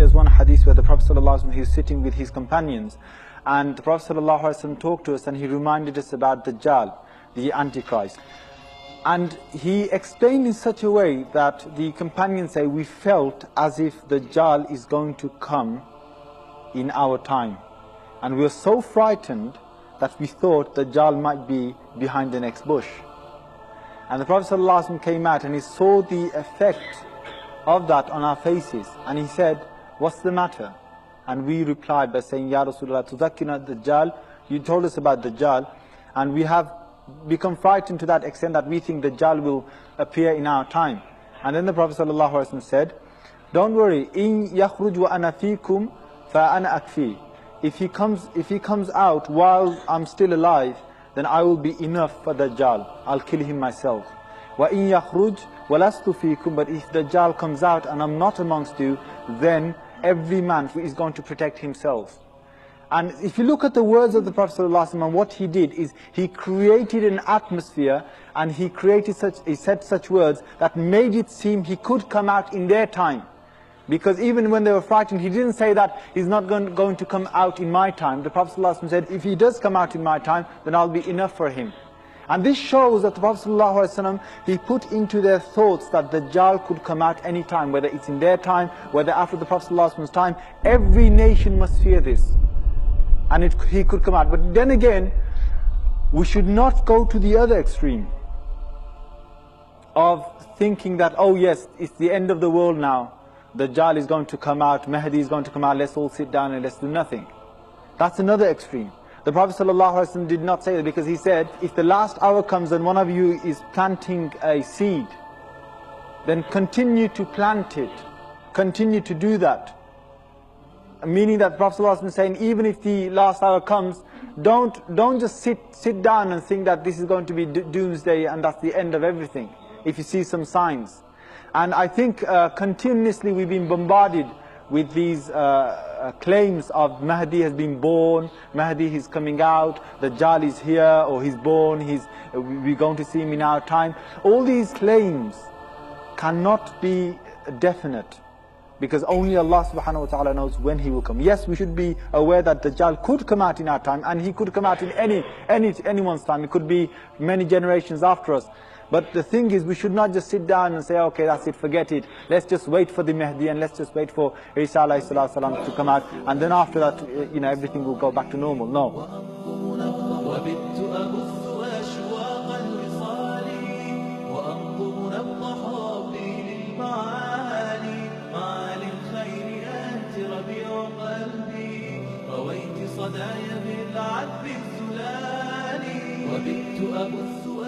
there's one hadith where the Prophet ﷺ, he was sitting with his companions, and the Prophet ﷺ talked to us and he reminded us about Dajjal, the Antichrist. And he explained in such a way that the companions say, we felt as if Dajjal is going to come in our time. And we were so frightened that we thought Dajjal might be behind the next bush. And the Prophet ﷺ came out and he saw the effect of that on our faces. And he said, what's the matter? And we replied by saying, Ya Rasulullah, Tuzakkina Dajjal, you told us about Dajjal, and we have become frightened to that extent that we think Dajjal will appear in our time. And then the Prophet ﷺ said, don't worry, in yakhruj wa ana fikum fa ana akfi. If he comes out while I'm still alive, then I will be enough for Dajjal. I'll kill him myself. Wa in yakhruj wa lastu fikum. But if Dajjal comes out and I'm not amongst you, then every man is going to protect himself. And if you look at the words of the Prophet ﷺ, and what he did is he created an atmosphere, and he said such words that made it seem he could come out in their time. Because even when they were frightened, he didn't say that he's not going to come out in my time. The Prophet ﷺ said, if he does come out in my time, then I'll be enough for him. And this shows that the Prophet ﷺ, he put into their thoughts that Dajjal could come out any time, whether it's in their time, whether after the Prophet ﷺ's time. Every nation must fear this. And he could come out. But then again, we should not go to the other extreme of thinking that, oh yes, it's the end of the world now. Dajjal is going to come out, Mahdi is going to come out, let's all sit down and let's do nothing. That's another extreme. The Prophet ﷺ did not say that, because he said, if the last hour comes and one of you is planting a seed, then continue to plant it. Continue to do that. Meaning that the Prophet ﷺ is saying, even if the last hour comes, don't just sit down and think that this is going to be doomsday and that's the end of everything, if you see some signs. And I think continuously we've been bombarded with these claims of Mahdi has been born, Mahdi is coming out, Dajjal is here, or he's born, we're going to see him in our time. All these claims cannot be definite, because only Allah subhanahu wa ta'ala knows when he will come. Yes, we should be aware that Dajjal could come out in our time, and he could come out in anyone's time. It could be many generations after us. But the thing is, we should not just sit down and say, okay, that's it, forget it. Let's just wait for the Mahdi, and let's just wait for Isa alayhi salatu salam to come out, and then after that, everything will go back to normal. No. صدايا بالعذب الزلال وبت أبث